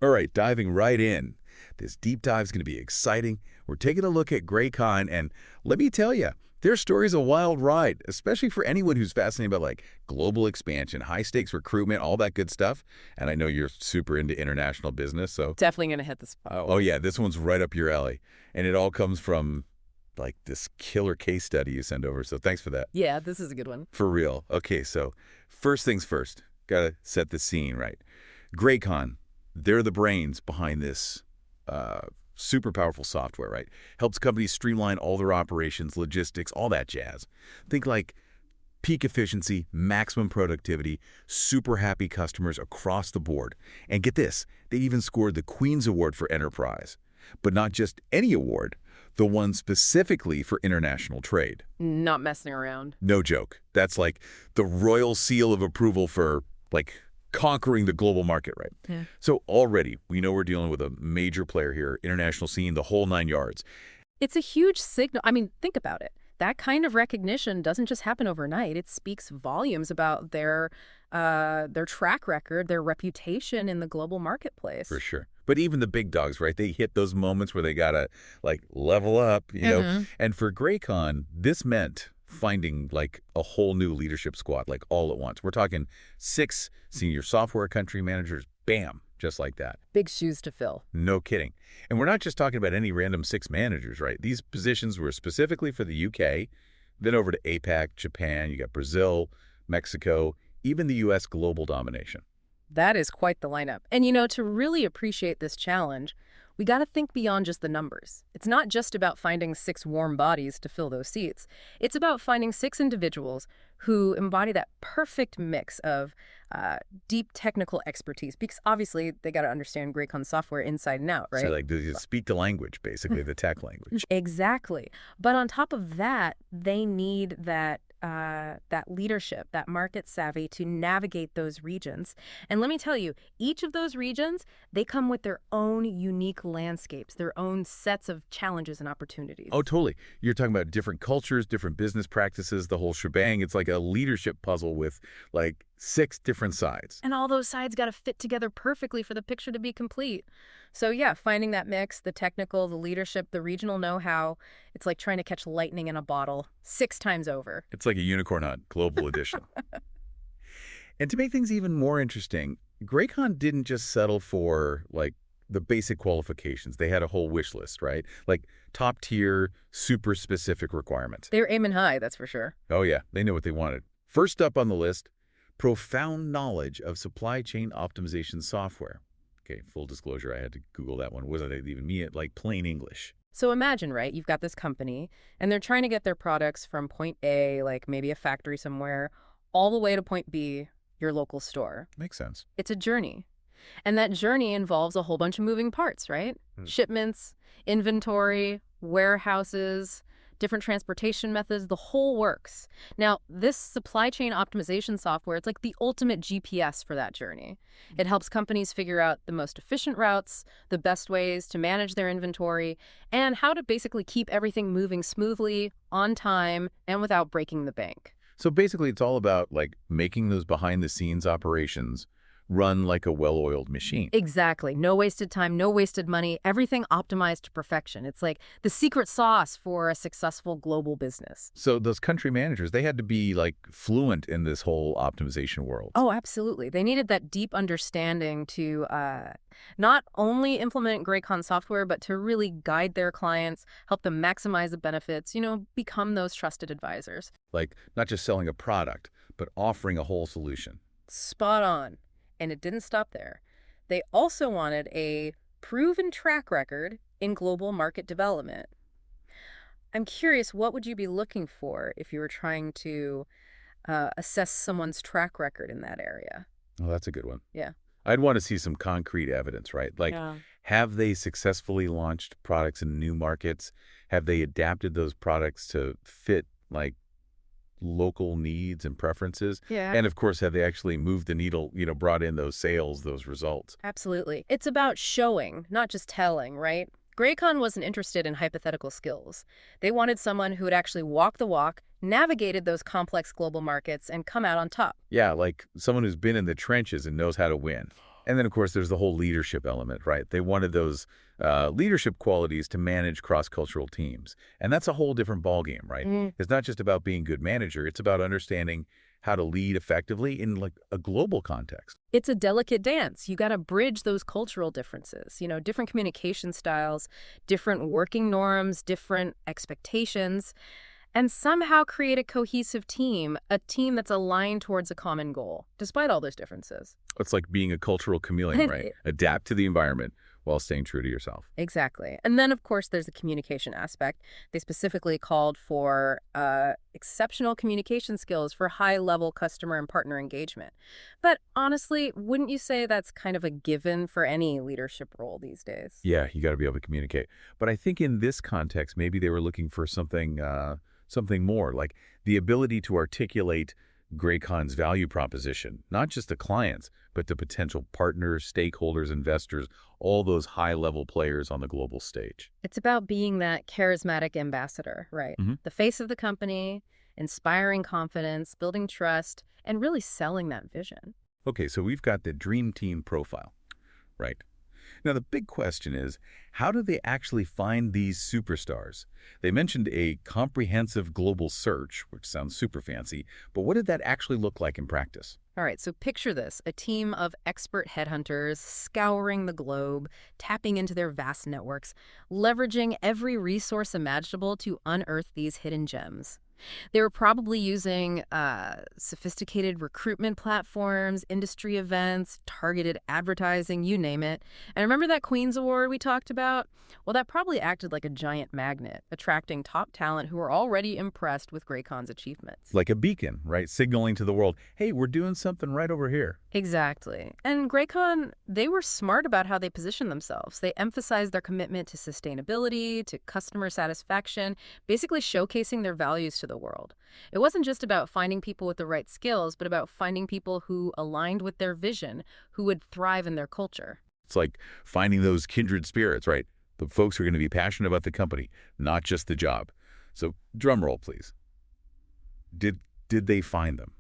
All right, diving right in. This deep dive is going to be exciting. We're taking a look at Greycon, and let me tell you, their story's a wild ride, especially for anyone who's fascinated about like global expansion, high-stakes recruitment, all that good stuff. And I know you're super into international business, so Definitely going to hit the spot. oh yeah, this one's right up your alley. And it all comes from like this killer case study you send over, so thanks for that. Yeah, this is a good one. For real. Okay, so first things first, gotta set the scene right. Greycon, they're the brains behind this super powerful software, right? Helps companies streamline all their operations, logistics, all that jazz. Think like peak efficiency, maximum productivity, super happy customers across the board. And get this, they even scored the Queen's Award for Enterprise. But not just any award, the one specifically for international trade. Not messing around. No joke. That's like the royal seal of approval for, like, conquering the global market, right? Yeah. So already, we know we're dealing with a major player here, international scene, the whole 9 yards. It's a huge signal. I mean, think about it. That kind of recognition doesn't just happen overnight. It speaks volumes about their track record, their reputation in the global marketplace. For sure. But even the big dogs, right? They hit those moments where they gotta, like, level up, you know? And for Greycon, this meant finding, like, a whole new leadership squad, like, all at once. We're talking 6 senior software country managers, bam, just like that. Big shoes to fill. No kidding. And we're not just talking about any random 6 managers, right? These positions were specifically for the UK, then over to APAC, Japan, you got Brazil, Mexico, even the U.S. global domination. That is quite the lineup. And, you know, to really appreciate this challenge, we got to think beyond just the numbers. It's not just about finding 6 warm bodies to fill those seats. It's about finding 6 individuals who embody that perfect mix of deep technical expertise, because obviously they got to understand Greycon software inside and out, right? So, like, they speak the language, basically, the tech language. Exactly. But on top of that, they need that leadership, that market savvy to navigate those regions. And let me tell you, each of those regions, they come with their own unique landscapes, their own sets of challenges and opportunities. Oh, totally. You're talking about different cultures, different business practices, the whole shebang. It's like a leadership puzzle with, like, 6 different sides. And all those sides got to fit together perfectly for the picture to be complete. So yeah, finding that mix, the technical, the leadership, the regional know-how, it's like trying to catch lightning in a bottle 6 times over. It's like a unicorn hunt, global edition. And to make things even more interesting, Greycon didn't just settle for, like, the basic qualifications. They had a whole wish list, right? Like top tier, super specific requirements. They're aiming high, that's for sure. Oh yeah, they knew what they wanted. First up on the list, profound knowledge of supply chain optimization software. Okay, full disclosure, I had to Google that one. Wasn't it even me? Like plain English. So imagine, right, you've got this company, and they're trying to get their products from point A, like maybe a factory somewhere, all the way to point B, your local store. Makes sense. It's a journey. And that journey involves a whole bunch of moving parts, right? Shipments, inventory, warehouses, different transportation methods, the whole works. Now, this supply chain optimization software, it's like the ultimate GPS for that journey. It helps companies figure out the most efficient routes, the best ways to manage their inventory, and how to basically keep everything moving smoothly, on time, and without breaking the bank. So basically, it's all about, like, making those behind-the-scenes operations run like a well-oiled machine. Exactly. No wasted time, no wasted money, everything optimized to perfection. It's like the secret sauce for a successful global business. So those country managers, they had to be, like, fluent in this whole optimization world. Oh, absolutely. They needed that deep understanding to not only implement Greycon software, but to really guide their clients, help them maximize the benefits, you know, become those trusted advisors. Like, not just selling a product, but offering a whole solution. Spot on. And it didn't stop there. They also wanted a proven track record in global market development. I'm curious, what would you be looking for if you were trying to assess someone's track record in that area? Oh, that's a good one. Yeah. I'd want to see some concrete evidence, right? Like, have they successfully launched products in new markets? Have they adapted those products to fit, like, local needs and preferences? Yeah. And of course, have they actually moved the needle, you know, brought in those sales, those results? Absolutely. It's about showing, not just telling, right? Greycon wasn't interested in hypothetical skills. They wanted someone who had actually walked the walk, navigated those complex global markets, and come out on top. Yeah, like someone who's been in the trenches and knows how to win. And then, of course, there's the whole leadership element, right? They wanted those leadership qualities to manage cross-cultural teams. And that's a whole different ballgame, right? It's not just about being a good manager. It's about understanding how to lead effectively in like a global context. It's a delicate dance. You got to bridge those cultural differences, different communication styles, different working norms, different expectations, and somehow create a cohesive team, a team that's aligned towards a common goal, despite all those differences. It's like being a cultural chameleon, right? Adapt to the environment while staying true to yourself. Exactly. And then, of course, there's the communication aspect. They specifically called for exceptional communication skills for high-level customer and partner engagement. But honestly, wouldn't you say that's kind of a given for any leadership role these days? Yeah, you got to be able to communicate. But I think in this context, maybe they were looking for something more, like the ability to articulate Greycon's value proposition, not just to clients, but to potential partners, stakeholders, investors, all those high-level players on the global stage. It's about being that charismatic ambassador, right? The face of the company, inspiring confidence, building trust, and really selling that vision. Okay, so we've got the dream team profile, right? Now, the big question is, how do they actually find these superstars? They mentioned a comprehensive global search, which sounds super fancy, but what did that actually look like in practice? All right, so picture this, a team of expert headhunters scouring the globe, tapping into their vast networks, leveraging every resource imaginable to unearth these hidden gems. They were probably using sophisticated recruitment platforms, industry events, targeted advertising, you name it. And remember that Queen's Award we talked about? Well, that probably acted like a giant magnet, attracting top talent who were already impressed with Greycon's achievements. Like a beacon, right? Signaling to the world, hey, we're doing something right over here. Exactly. And Greycon, they were smart about how they positioned themselves. They emphasized their commitment to sustainability, to customer satisfaction, basically showcasing their values to the world. It wasn't just about finding people with the right skills, but about finding people who aligned with their vision, who would thrive in their culture. It's like finding those kindred spirits, right? The folks who are going to be passionate about the company, not just the job. So drum roll, please. Did they find them?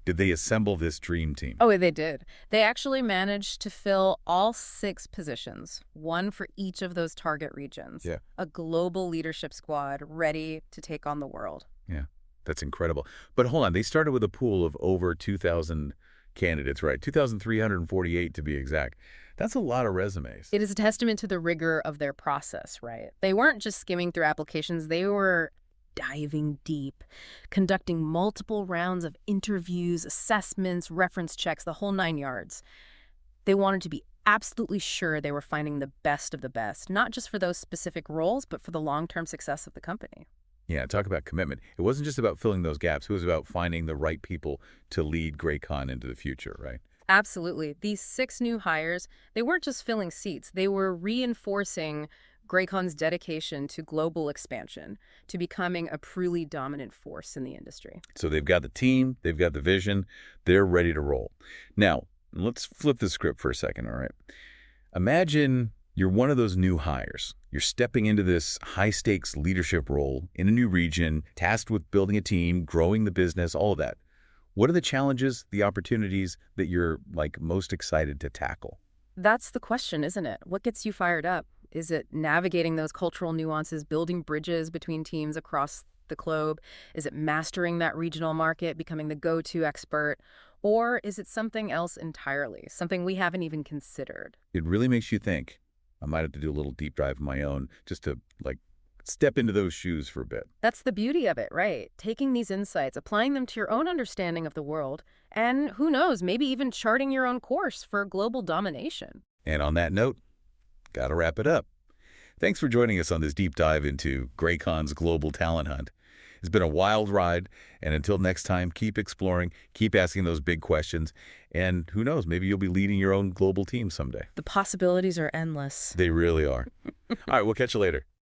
Did they assemble this dream team? Oh, they did. They actually managed to fill all 6 positions, one for each of those target regions. Yeah. A global leadership squad ready to take on the world. Yeah, that's incredible. But hold on, they started with a pool of over 2,000 candidates, right? 2,348 to be exact. That's a lot of resumes. It is a testament to the rigor of their process, right? They weren't just skimming through applications. They were diving deep, conducting multiple rounds of interviews, assessments, reference checks, the whole 9 yards. They wanted to be absolutely sure they were finding the best of the best, not just for those specific roles, but for the long-term success of the company. Yeah, talk about commitment. It wasn't just about filling those gaps. It was about finding the right people to lead Greycon into the future, right? Absolutely. These 6 new hires, they weren't just filling seats. They were reinforcing Greycon's dedication to global expansion, to becoming a truly dominant force in the industry. So they've got the team, they've got the vision, they're ready to roll. Now, let's flip the script for a second, all right? Imagine you're one of those new hires. You're stepping into this high-stakes leadership role in a new region, tasked with building a team, growing the business, all of that. What are the challenges, the opportunities that you're most excited to tackle? That's the question, isn't it? What gets you fired up? Is it navigating those cultural nuances, building bridges between teams across the globe? Is it mastering that regional market, becoming the go-to expert? Or is it something else entirely, something we haven't even considered? It really makes you think. I might have to do a little deep dive of my own just to step into those shoes for a bit. That's the beauty of it, right? Taking these insights, applying them to your own understanding of the world, and who knows, maybe even charting your own course for global domination. And on that note, gotta wrap it up. Thanks for joining us on this deep dive into Greycon's global talent hunt. It's been a wild ride, and until next time, keep exploring, keep asking those big questions, and who knows, maybe you'll be leading your own global team someday. The possibilities are endless. They really are. All right, we'll catch you later.